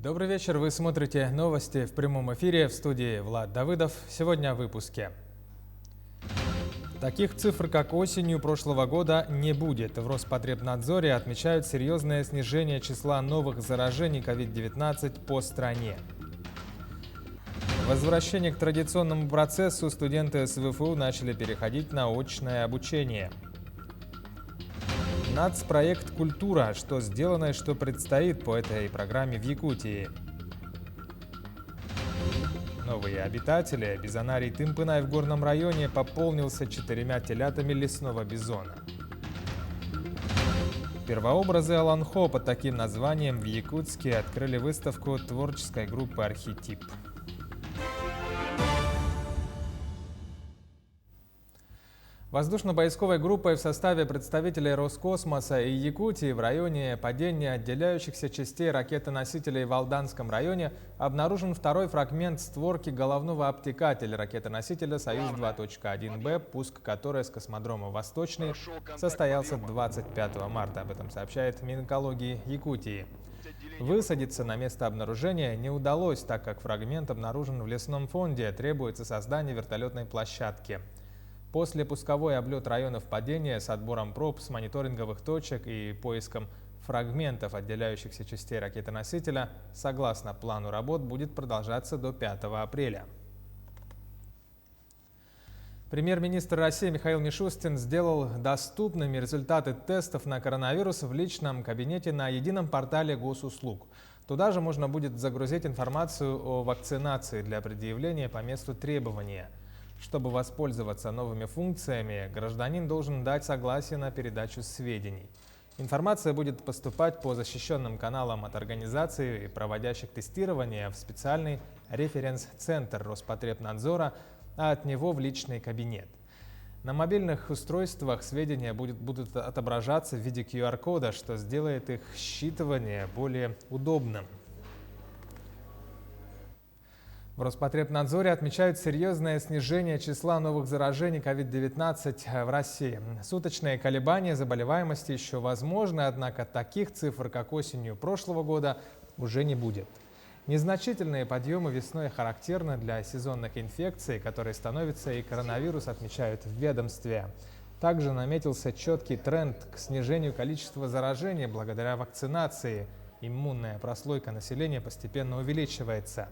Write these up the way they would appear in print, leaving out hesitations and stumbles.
Добрый вечер, вы смотрите новости в прямом эфире, в студии Влад Давыдов. Сегодня в выпуске. Таких цифр, как осенью прошлого года, не будет. В Роспотребнадзоре отмечают серьезное снижение числа новых заражений COVID-19 по стране. Возвращение к традиционному процессу студенты СВФУ начали переходить на очное обучение. Нацпроект «Культура. Что сделано и что предстоит» по этой программе в Якутии. Новые обитатели. Бизонарий Тымпынай в горном районе пополнился 4 телятами лесного бизона. Первообразы Аланхо под таким названием в Якутске открыли выставку творческой группы «Архетип». Воздушно-поисковой группой в составе представителей Роскосмоса и Якутии в районе падения отделяющихся частей ракетоносителей в Алданском районе обнаружен второй фрагмент створки головного обтекателя ракетоносителя «Союз-2.1Б», пуск которой с космодрома «Восточный» состоялся 25 марта. Об этом сообщает Минэкологии Якутии. Высадиться на место обнаружения не удалось, так как фрагмент обнаружен в лесном фонде, требуется создание вертолетной площадки. После пусковой облет районов падения с отбором проб с мониторинговых точек и поиском фрагментов отделяющихся частей ракетоносителя, согласно плану работ, будет продолжаться до 5 апреля. Премьер-министр России Михаил Мишустин сделал доступными результаты тестов на коронавирус в личном кабинете на едином портале госуслуг. Туда же можно будет загрузить информацию о вакцинации для предъявления по месту требования. Чтобы воспользоваться новыми функциями, гражданин должен дать согласие на передачу сведений. Информация будет поступать по защищенным каналам от организаций, проводящих тестирование, в специальный референс-центр Роспотребнадзора, а от него в личный кабинет. На мобильных устройствах сведения будут отображаться в виде QR-кода, что сделает их считывание более удобным. В Роспотребнадзоре отмечают серьезное снижение числа новых заражений COVID-19 в России. Суточные колебания заболеваемости еще возможны, однако таких цифр, как осенью прошлого года, уже не будет. Незначительные подъемы весной характерны для сезонных инфекций, которые становятся и коронавирус, отмечают в ведомстве. Также наметился четкий тренд к снижению количества заражений благодаря вакцинации. Иммунная прослойка населения постепенно увеличивается.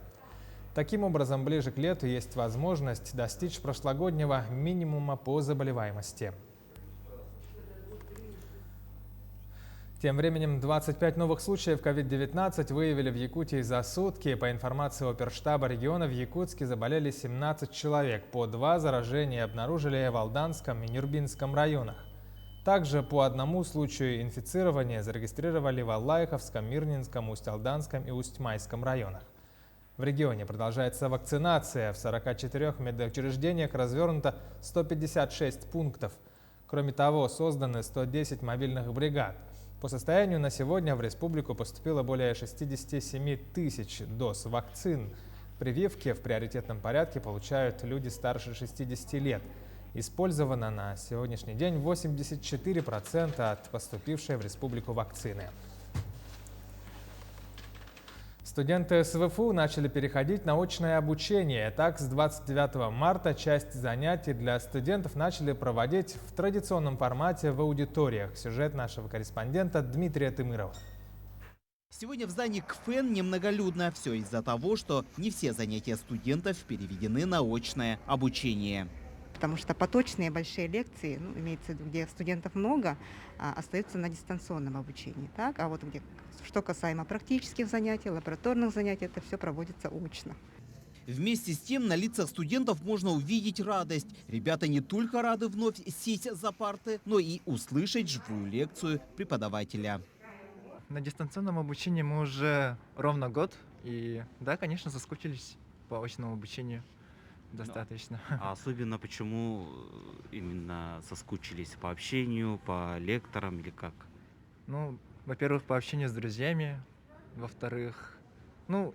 Таким образом, ближе к лету есть возможность достичь прошлогоднего минимума по заболеваемости. Тем временем 25 новых случаев COVID-19 выявили в Якутии за сутки. По информации оперштаба региона, в Якутске заболели 17 человек. По 2 заражения обнаружили в Алданском и Нюрбинском районах. Также по одному случаю инфицирования зарегистрировали в Аллайховском, Мирнинском, Усть-Алданском и Усть-Майском районах. В регионе продолжается вакцинация. В 44 медучреждениях развернуто 156 пунктов. Кроме того, созданы 110 мобильных бригад. По состоянию на сегодня в республику поступило более 67 тысяч доз вакцин. Прививки в приоритетном порядке получают люди старше 60 лет. Использовано на сегодняшний день 84% от поступившей в республику вакцины. Студенты СВФУ начали переходить на очное обучение. Так, с 29 марта часть занятий для студентов начали проводить в традиционном формате в аудиториях. Сюжет нашего корреспондента Дмитрия Тымырова. Сегодня в здании КФН немноголюдно. Все из-за того, что не все занятия студентов переведены на очное обучение. Потому что поточные большие лекции, имеется в виду, где студентов много, остаются на дистанционном обучении. Так? А вот что касаемо практических занятий, лабораторных занятий, это все проводится очно. Вместе с тем на лицах студентов можно увидеть радость. Ребята не только рады вновь сесть за парты, но и услышать живую лекцию преподавателя. На дистанционном обучении мы уже ровно год. И да, конечно, соскучились по очному обучению. Достаточно. А особенно почему именно соскучились по общению, по лекторам или как? Ну, во-первых, по общению с друзьями. Во-вторых,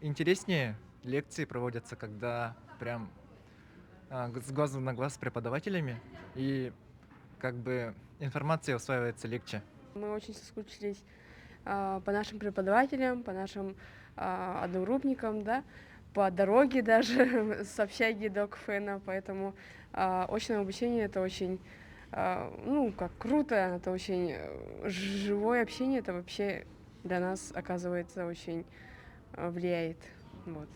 интереснее лекции проводятся, когда прям с глазу на глаз с преподавателями. И информация усваивается легче. Мы очень соскучились по нашим преподавателям, по нашим одногруппникам, да, по дороге даже с общаги до КФН, поэтому очное обучение это очень, ну, как круто, это очень живое общение, это вообще для нас, оказывается, очень влияет, вот.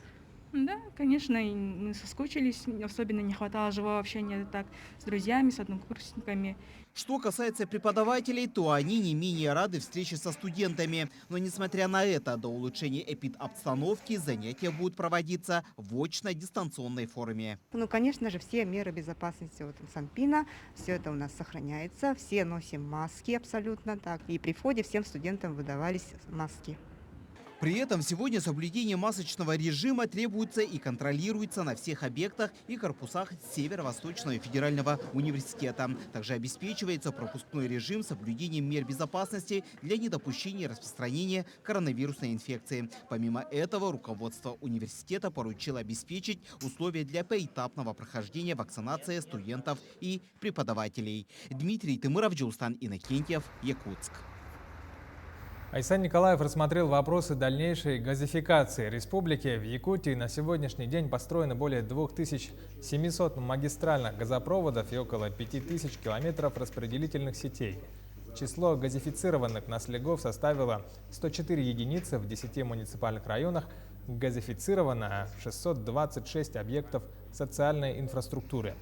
Да, конечно, и мы соскучились, особенно не хватало живого общения так с друзьями, с однокурсниками. Что касается преподавателей, то они не менее рады встрече со студентами. Но несмотря на это, до улучшения эпидобстановки занятия будут проводиться в очно-дистанционной форме. Ну, конечно же, все меры безопасности вот Санпина, все это у нас сохраняется, все носим маски абсолютно так. И при входе всем студентам выдавались маски. При этом сегодня соблюдение масочного режима требуется и контролируется на всех объектах и корпусах Северо-Восточного федерального университета. Также обеспечивается пропускной режим с соблюдением мер безопасности для недопущения распространения коронавирусной инфекции. Помимо этого, руководство университета поручило обеспечить условия для поэтапного прохождения вакцинации студентов и преподавателей. Дмитрий Тимыров, Джулстан Иннокентьев, Якутск. Айсан Николаев рассмотрел вопросы дальнейшей газификации республики. В Якутии на сегодняшний день построено более 2700 магистральных газопроводов и около 5000 километров распределительных сетей. Число газифицированных наследников составило 104 единицы в 10 муниципальных районах. Газифицировано 626 объектов социальной инфраструктуры.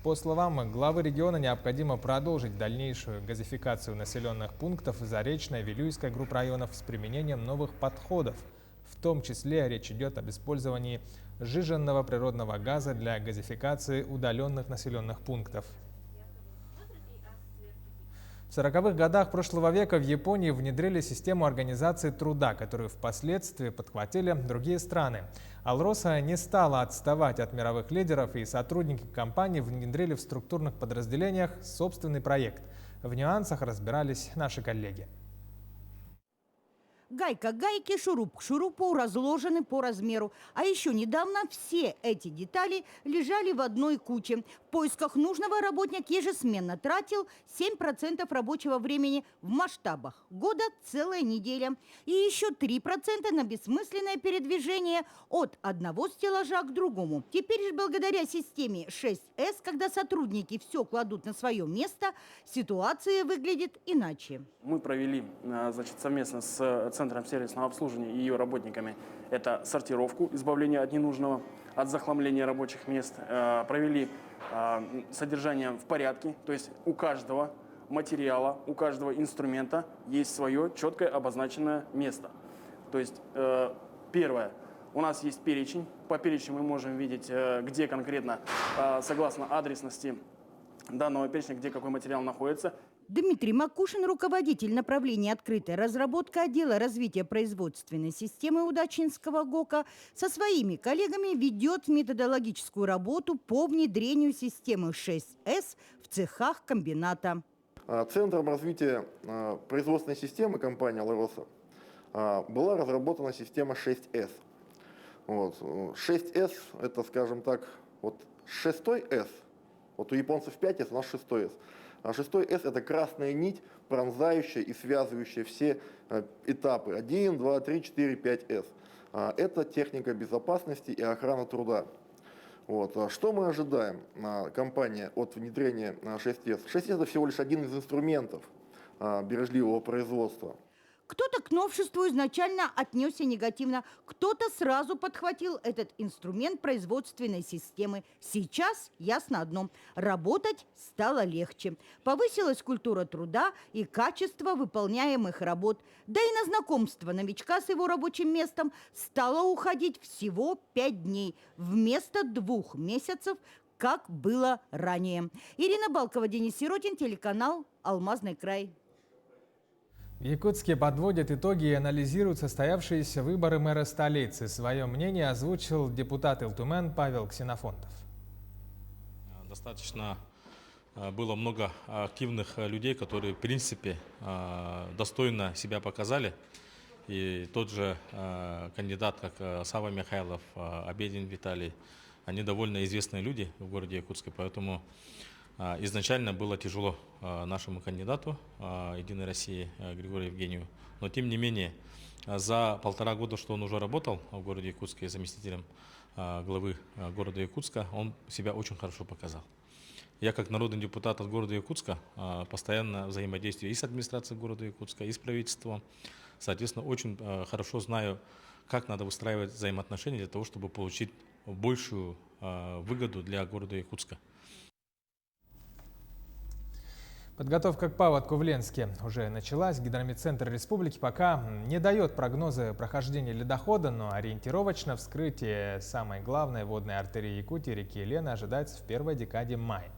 По словам главы региона, необходимо продолжить дальнейшую газификацию населенных пунктов Заречной, Вилюйской групп районов с применением новых подходов. В том числе речь идет об использовании сжиженного природного газа для газификации удаленных населенных пунктов. В 40-х годах прошлого века в Японии внедрили систему организации труда, которую впоследствии подхватили другие страны. Алроса не стала отставать от мировых лидеров, и сотрудники компании внедрили в структурных подразделениях собственный проект. В нюансах разбирались наши коллеги. Гайка к гайке, шуруп к шурупу разложены по размеру. А еще недавно все эти детали лежали в одной куче. В поисках нужного работник ежесменно тратил 7% рабочего времени в масштабах года целая неделя. И еще 3% на бессмысленное передвижение от одного стеллажа к другому. Теперь же благодаря системе 6С, когда сотрудники все кладут на свое место, ситуация выглядит иначе. Мы провели, значит, совместно с Центром сервисного обслуживания и ее работниками это сортировку, избавление от ненужного, от захламления рабочих мест. Провели содержание в порядке, то есть у каждого материала, у каждого инструмента есть свое четкое обозначенное место. То есть первое, у нас есть перечень. По перечню мы можем видеть, где конкретно, согласно адресности данного перечня, где какой материал находится. Дмитрий Макушин, руководитель направления «Открытая разработка» отдела развития производственной системы Удачинского ГОКа, со своими коллегами ведет методологическую работу по внедрению системы 6С в цехах комбината. Центром развития производственной системы компании «Алроса» была разработана система 6С. 6С – это, скажем так, вот 6С. Вот у японцев 5С, у нас 6С. А 6С – это красная нить, пронзающая и связывающая все этапы 1, 2, 3, 4, 5С. Это техника безопасности и охрана труда. Что мы ожидаем, компания, от внедрения 6С? 6С – это всего лишь один из инструментов бережливого производства. Кто-то к новшеству изначально отнесся негативно, кто-то сразу подхватил этот инструмент производственной системы. Сейчас ясно одно – работать стало легче. Повысилась культура труда и качество выполняемых работ. Да и на знакомство новичка с его рабочим местом стало уходить всего 5 дней вместо 2 месяцев, как было ранее. Ирина Балкова, Денис Сиротин, телеканал «Алмазный край». В Якутске подводят итоги и анализируют состоявшиеся выборы мэра столицы. Свое мнение озвучил депутат Илтумен Павел Ксенофонтов. Достаточно было много активных людей, которые, в принципе, достойно себя показали. И тот же кандидат, как Сава Михайлов, Обедин Виталий, они довольно известные люди в городе Якутске, поэтому Изначально было тяжело нашему кандидату «Единой России» Григорию Евгению, но тем не менее за 1,5 года, что он уже работал в городе Якутске заместителем главы города Якутска, он себя очень хорошо показал. Я как народный депутат от города Якутска постоянно взаимодействую и с администрацией города Якутска, и с правительством. Соответственно, очень хорошо знаю, как надо выстраивать взаимоотношения для того, чтобы получить большую выгоду для города Якутска. Подготовка к паводку в Ленске уже началась. Гидрометцентр республики пока не дает прогнозы прохождения ледохода, но ориентировочно вскрытие самой главной водной артерии Якутии, реки Лены, ожидается в первой декаде мая.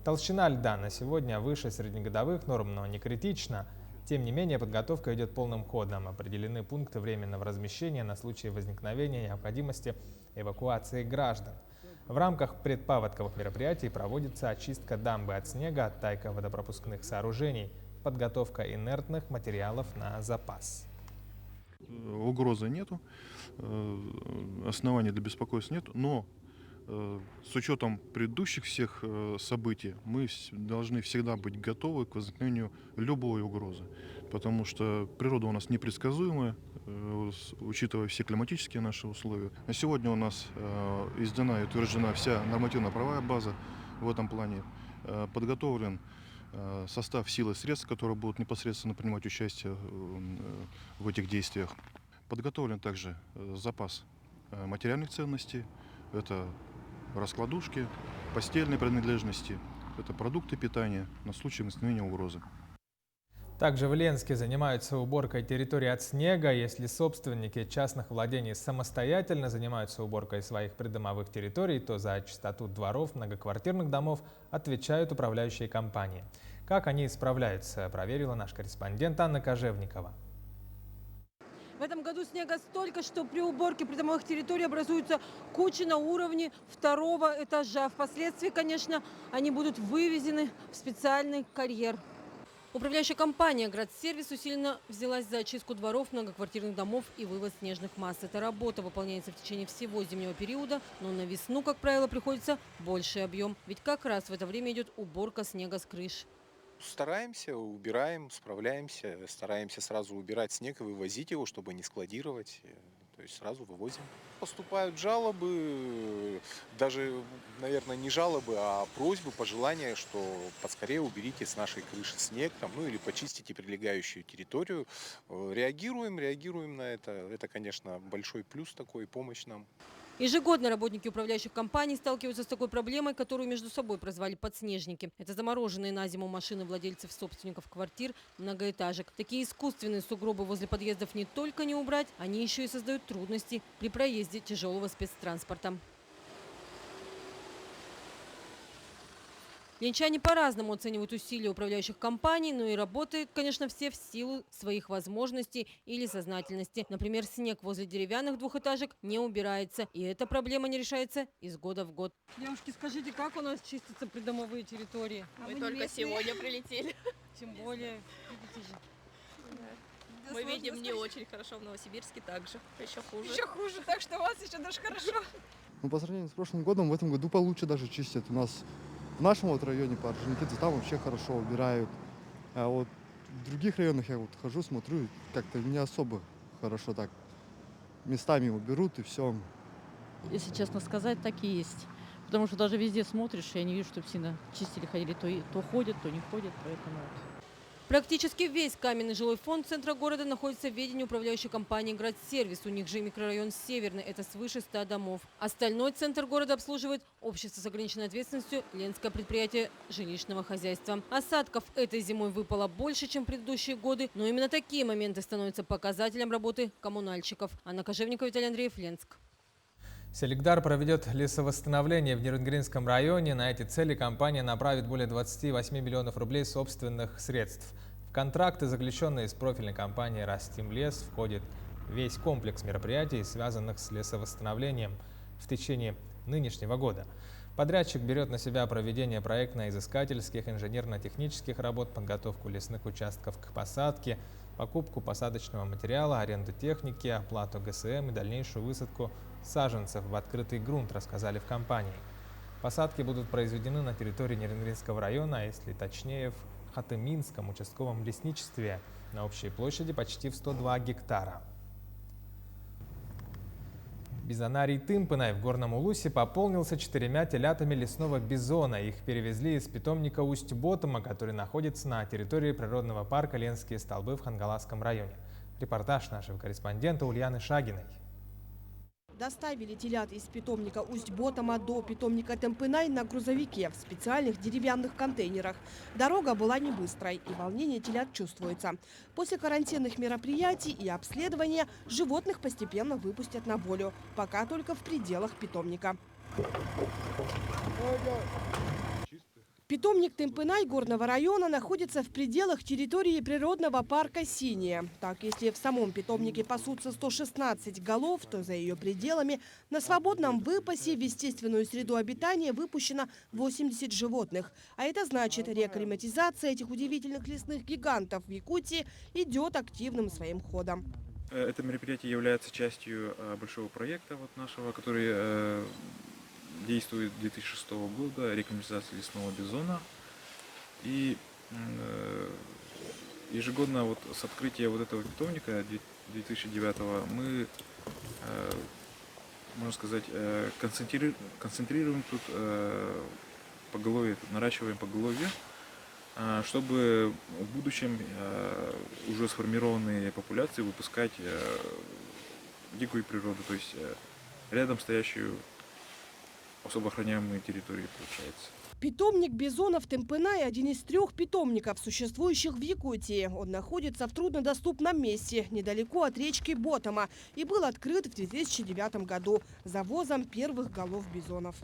Толщина льда на сегодня выше среднегодовых норм, но не критично. Тем не менее, подготовка идет полным ходом. Определены пункты временного размещения на случай возникновения необходимости эвакуации граждан. В рамках предпаводковых мероприятий проводится очистка дамбы от снега, оттайка водопропускных сооружений, подготовка инертных материалов на запас. Угрозы нету, оснований для беспокойства нет, но с учетом предыдущих всех событий мы должны всегда быть готовы к возникновению любой угрозы, потому что природа у нас непредсказуемая, учитывая все климатические наши условия. На сегодня у нас издана и утверждена вся нормативно-правовая база в этом плане. Подготовлен состав сил и средств, которые будут непосредственно принимать участие в этих действиях. Подготовлен также запас материальных ценностей. Это раскладушки, постельные принадлежности, это продукты питания на случай возникновения угрозы. Также в Ленске занимаются уборкой территории от снега. Если собственники частных владений самостоятельно занимаются уборкой своих придомовых территорий, то за чистоту дворов многоквартирных домов отвечают управляющие компании. Как они справляются, проверила наш корреспондент Анна Кожевникова. В этом году снега столько, что при уборке придомовых территорий образуются кучи на уровне 2-го этажа. Впоследствии, конечно, они будут вывезены в специальный карьер. Управляющая компания «Градсервис» усиленно взялась за очистку дворов, многоквартирных домов и вывоз снежных масс. Эта работа выполняется в течение всего зимнего периода, но на весну, как правило, приходится больший объем. Ведь как раз в это время идет уборка снега с крыш. Стараемся, убираем, справляемся, стараемся сразу убирать снег и вывозить его, чтобы не складировать, то есть сразу вывозим. Поступают жалобы, даже, наверное, не жалобы, а просьбы, пожелания, что поскорее уберите с нашей крыши снег, ну или почистите прилегающую территорию. Реагируем на это. Это, конечно, большой плюс такой, помощь нам. Ежегодно работники управляющих компаний сталкиваются с такой проблемой, которую между собой прозвали подснежники. Это замороженные на зиму машины владельцев собственников квартир, многоэтажек. Такие искусственные сугробы возле подъездов не только не убрать, они еще и создают трудности при проезде тяжелого спецтранспорта. Ленчане по-разному оценивают усилия управляющих компаний, но и работают, конечно, все в силу своих возможностей или сознательности. Например, снег возле деревянных двухэтажек не убирается, и эта проблема не решается из года в год. Девушки, скажите, как у нас чистятся придомовые территории? Мы только сегодня прилетели. Тем более, видите же. Да. Мы видим не очень хорошо, в Новосибирске также. Еще хуже. Еще хуже, так что у вас еще даже хорошо. Ну, по сравнению с прошлым годом, в этом году получше даже чистят. У нас в нашем вот районе, по Орджоникидзе, там вообще хорошо убирают. А вот в других районах я вот хожу, смотрю, как-то не особо хорошо так. Местами уберут и все. Если честно сказать, так и есть. Потому что даже везде смотришь, я не вижу, чтобы сильно чистили, ходили. То ходят, то не ходят, поэтому... Практически весь каменный жилой фонд центра города находится в ведении управляющей компании «Градсервис». У них же микрорайон «Северный» – это свыше 100 домов. Остальной центр города обслуживает общество с ограниченной ответственностью Ленское предприятие жилищного хозяйства. Осадков этой зимой выпало больше, чем в предыдущие годы, но именно такие моменты становятся показателем работы коммунальщиков. Анна Кожевникова, Виталий Андреев, Ленск. Селигдар проведет лесовосстановление в Нерюнгринском районе. На эти цели компания направит более 28 миллионов рублей собственных средств. В контракты, заключенные с профильной компанией «Растимлес», входит весь комплекс мероприятий, связанных с лесовосстановлением в течение нынешнего года. Подрядчик берет на себя проведение проектно-изыскательских, инженерно-технических работ, подготовку лесных участков к посадке, покупку посадочного материала, аренду техники, оплату ГСМ и дальнейшую высадку саженцев в открытый грунт, рассказали в компании. Посадки будут произведены на территории Нерюнгринского района, а если точнее, в Хатыминском участковом лесничестве на общей площади почти в 102 гектара. Бизонарий Тымпынай в Горном Улусе пополнился 4 телятами лесного бизона. Их перевезли из питомника Усть-Ботома, который находится на территории природного парка Ленские столбы в Хангаласском районе. Репортаж нашего корреспондента Ульяны Шагиной. Доставили телят из питомника Усть-Ботома до питомника Тымпынай на грузовике в специальных деревянных контейнерах. Дорога была не быстрой, и волнение телят чувствуется. После карантинных мероприятий и обследования животных постепенно выпустят на волю, пока только в пределах питомника. Питомник Тымпынай Горного района находится в пределах территории природного парка «Синяя». Так, если в самом питомнике пасутся 116 голов, то за ее пределами на свободном выпасе в естественную среду обитания выпущено 80 животных. А это значит, реакклиматизация этих удивительных лесных гигантов в Якутии идет активным своим ходом. Это мероприятие является частью большого проекта нашего, который действует 2006 года, рекомендация лесного бизона. И ежегодно с открытия этого питомника 2009 мы, можно сказать, концентрируем тут поголовье, наращиваем поголовье, чтобы в будущем уже сформированные популяции выпускать в дикую природу, то есть рядом стоящую особо охраняемые территории, получается. Питомник бизонов Тымпынай – один из 3 питомников, существующих в Якутии. Он находится в труднодоступном месте, недалеко от речки Ботома, и был открыт в 2009 году завозом первых голов бизонов.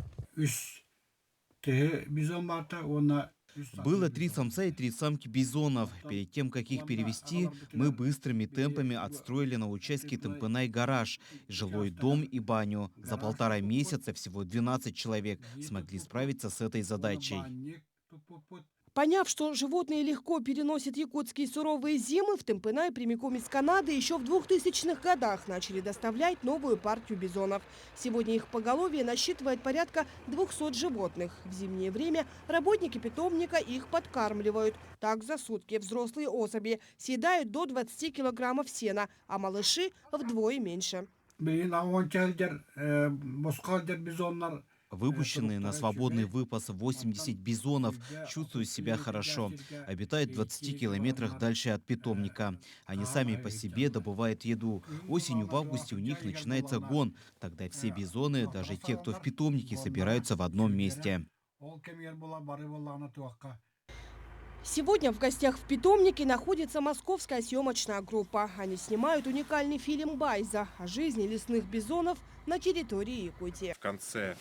Было 3 самца и 3 самки бизонов. Перед тем, как их перевести, мы быстрыми темпами отстроили на участке Тымпынай гараж, жилой дом и баню. За 1,5 месяца всего 12 человек смогли справиться с этой задачей. Поняв, что животные легко переносят якутские суровые зимы, в Тымпынай прямиком из Канады еще в 2000-х годах начали доставлять новую партию бизонов. Сегодня их поголовье насчитывает порядка 200 животных. В зимнее время работники питомника их подкармливают. Так за сутки взрослые особи съедают до 20 килограммов сена, а малыши вдвое меньше. Выпущенные на свободный выпас 80 бизонов чувствуют себя хорошо. Обитают в 20 километрах дальше от питомника. Они сами по себе добывают еду. Осенью в августе у них начинается гон. Тогда все бизоны, даже те, кто в питомнике, собираются в одном месте. Сегодня в гостях в питомнике находится московская съемочная группа. Они снимают уникальный фильм «Байза» о жизни лесных бизонов на территории Якутии. В конце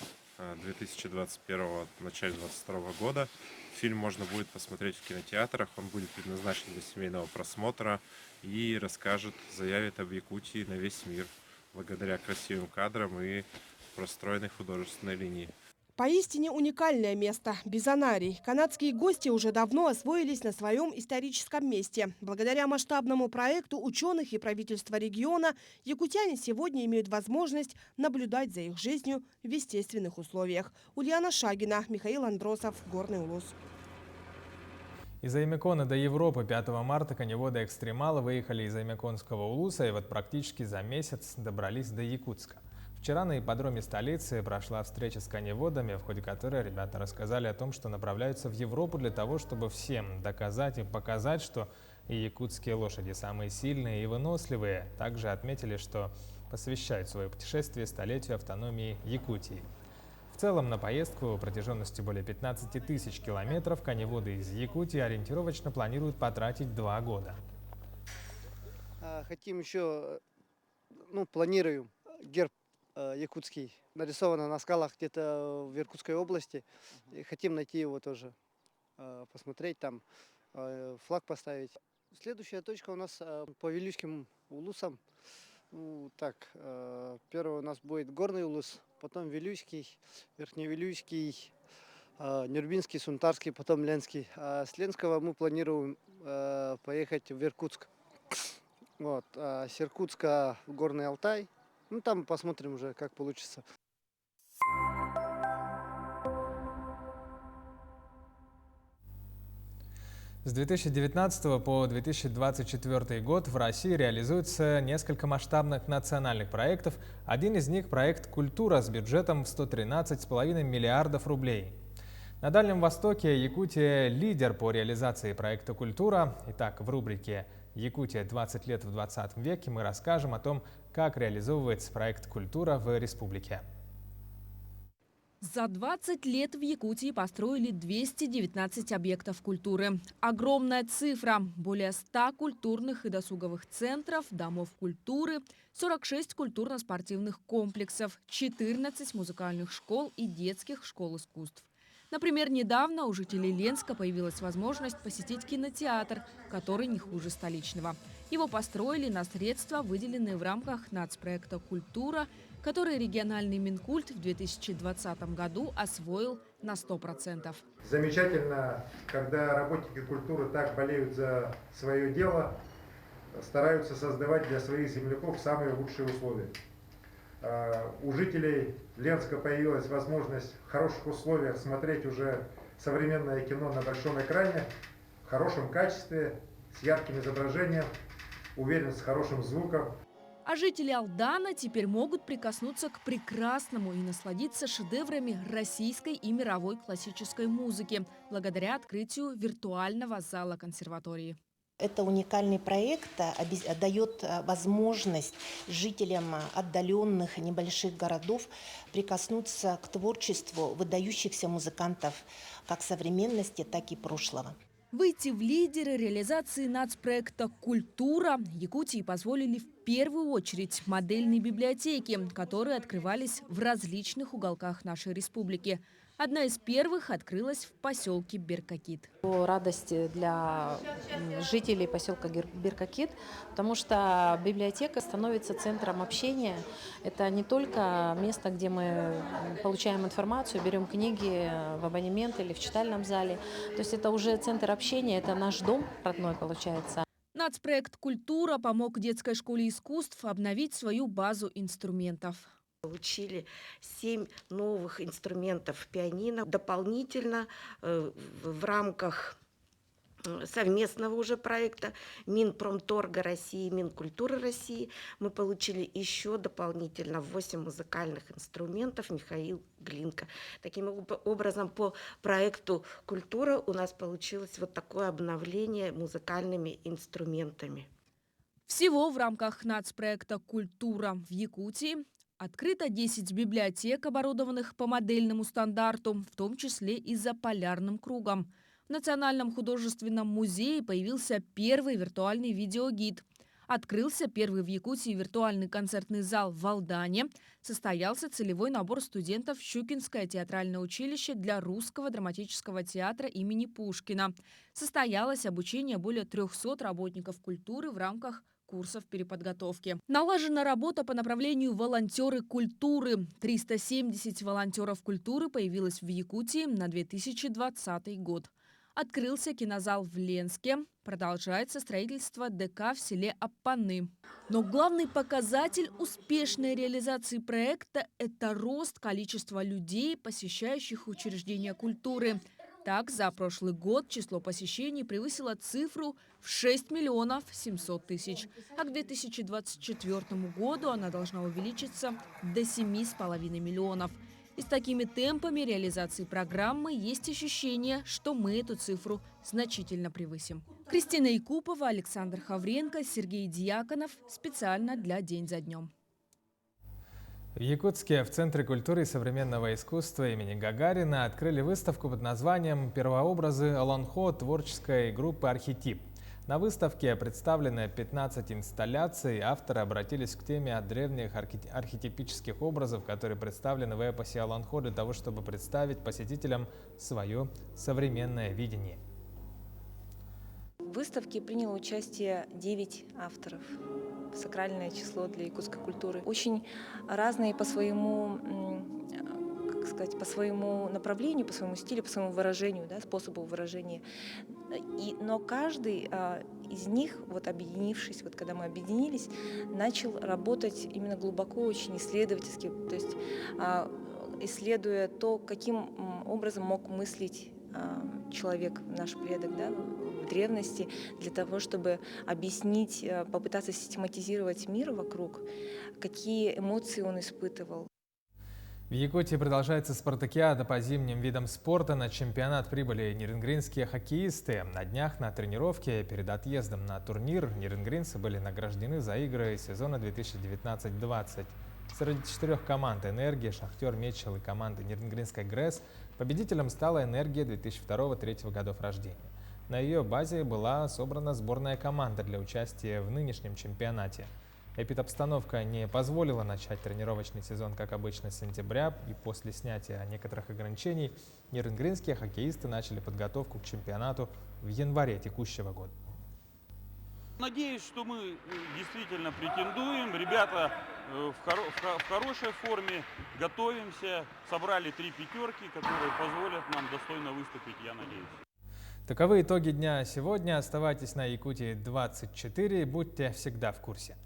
2021, начале 2022 года фильм можно будет посмотреть в кинотеатрах. Он будет предназначен для семейного просмотра и заявит об Якутии на весь мир благодаря красивым кадрам и простроенной художественной линии. Поистине уникальное место – Бизонарий. Канадские гости уже давно освоились на своем историческом месте. Благодаря масштабному проекту ученых и правительства региона якутяне сегодня имеют возможность наблюдать за их жизнью в естественных условиях. Ульяна Шагина, Михаил Андросов, Горный Улус. Из Аймекона до Европы 5 марта коневоды-экстремалы выехали из Аймеконского улуса и практически за месяц добрались до Якутска. Вчера на ипподроме столицы прошла встреча с коневодами, в ходе которой ребята рассказали о том, что направляются в Европу для того, чтобы всем доказать и показать, что и якутские лошади самые сильные и выносливые. Также отметили, что посвящают свое путешествие столетию автономии Якутии. В целом на поездку протяженностью более 15 тысяч километров коневоды из Якутии ориентировочно планируют потратить 2 года. Хотим еще, планируем герб якутский, нарисовано на скалах где-то в Иркутской области. И хотим найти его тоже, посмотреть там, флаг поставить. Следующая точка у нас по Вилюйским улусам. Первый у нас будет Горный улус, потом Вилюйский, Верхневилюйский, Нюрбинский, Сунтарский, потом Ленский. А с Ленского мы планируем поехать в Иркутск. С Иркутска в Горный Алтай. Там посмотрим уже, как получится. С 2019 по 2024 год в России реализуется несколько масштабных национальных проектов. Один из них – проект «Культура» с бюджетом в 113,5 миллиардов рублей. На Дальнем Востоке Якутия – лидер по реализации проекта «Культура». Итак, в рубрике «Якутия. 20 лет в 20 веке» мы расскажем о том, как реализовывается проект «Культура» в республике. За 20 лет в Якутии построили 219 объектов культуры. Огромная цифра. Более 100 культурных и досуговых центров, домов культуры, 46 культурно-спортивных комплексов, 14 музыкальных школ и детских школ искусств. Например, недавно у жителей Ленска появилась возможность посетить кинотеатр, который не хуже столичного. Его построили на средства, выделенные в рамках нацпроекта «Культура», который региональный Минкульт в 2020 году освоил на 100%. Замечательно, когда работники культуры так болеют за свое дело, стараются создавать для своих земляков самые лучшие условия. У жителей Ленска появилась возможность в хороших условиях смотреть уже современное кино на большом экране, в хорошем качестве, с ярким изображением, уверен, с хорошим звуком. А жители Алдана теперь могут прикоснуться к прекрасному и насладиться шедеврами российской и мировой классической музыки благодаря открытию виртуального зала консерватории. Это уникальный проект, дает возможность жителям отдаленных небольших городов прикоснуться к творчеству выдающихся музыкантов как современности, так и прошлого. Выйти в лидеры реализации нацпроекта «Культура» Якутии позволили в первую очередь модельные библиотеки, которые открывались в различных уголках нашей республики. Одна из первых открылась в поселке Беркакит. Радость для жителей поселка Беркакит, потому что библиотека становится центром общения. Это не только место, где мы получаем информацию, берем книги в абонемент или в читальном зале. То есть это уже центр общения, это наш дом родной получается. Нацпроект «Культура» помог детской школе искусств обновить свою базу инструментов. Получили 7 новых инструментов пианино. Дополнительно в рамках совместного уже проекта Минпромторга России, Минкультуры России мы получили еще дополнительно 8 музыкальных инструментов Михаил Глинка. Таким образом, по проекту «Культура» у нас получилось вот такое обновление музыкальными инструментами. Всего в рамках нацпроекта «Культура» в Якутии открыто 10 библиотек, оборудованных по модельному стандарту, в том числе и за полярным кругом. В Национальном художественном музее появился первый виртуальный видеогид. Открылся первый в Якутии виртуальный концертный зал в Алдане. Состоялся целевой набор студентов в Щукинское театральное училище для русского драматического театра имени Пушкина. Состоялось обучение более 300 работников культуры в рамках курсов переподготовки. Налажена работа по направлению волонтеры культуры. 370 волонтеров культуры появилось в Якутии на 2020 год. Открылся кинозал в Ленске. Продолжается строительство ДК в селе Аппаны. Но главный показатель успешной реализации проекта – это рост количества людей, посещающих учреждения культуры. Так, за прошлый год число посещений превысило цифру в 6 миллионов 700 тысяч. А к 2024 году она должна увеличиться до 7,5 миллионов. И с такими темпами реализации программы есть ощущение, что мы эту цифру значительно превысим. Кристина Якупова, Александр Хавренко, Сергей Дьяконов. Специально для «День за днем». В Якутске в Центре культуры и современного искусства имени Гагарина открыли выставку под названием «Первообразы Аланхо» творческой группы «Архетип». На выставке представлены 15 инсталляций. Авторы обратились к теме от древних архетипических образов, которые представлены в эпосе Аланхо, для того, чтобы представить посетителям свое современное видение. В выставке приняло участие 9 авторов. Сакральное число для якутской культуры. Очень разные по своему, как сказать, по своему направлению, по своему стилю, по своему выражению, да, способу выражения. Но каждый из них, вот объединившись, вот когда мы объединились, начал работать именно глубоко, очень исследовательски, то есть исследуя то, каким образом мог мыслить человек, наш предок, да, в древности, для того, чтобы объяснить, попытаться систематизировать мир вокруг, какие эмоции он испытывал. В Якутии продолжается спартакиада по зимним видам спорта. На чемпионат прибыли нерюнгринские хоккеисты. На днях на тренировке перед отъездом на турнир нерюнгринцы были награждены за игры сезона 2019-20. Среди 4 команд «Энергия», «Шахтер», «Мечел» и команды нерюнгринской ГРЭС победителем стала «Энергия» 2002-2003 годов рождения. На ее базе была собрана сборная команда для участия в нынешнем чемпионате. Эпидобстановка не позволила начать тренировочный сезон, как обычно, с сентября, и после снятия некоторых ограничений нерюнгринские хоккеисты начали подготовку к чемпионату в январе текущего года. Надеюсь, что мы действительно претендуем. Ребята в хорошей форме, готовимся, собрали 3 пятерки, которые позволят нам достойно выступить, я надеюсь. Таковы итоги дня сегодня. Оставайтесь на Якутии 24 и будьте всегда в курсе.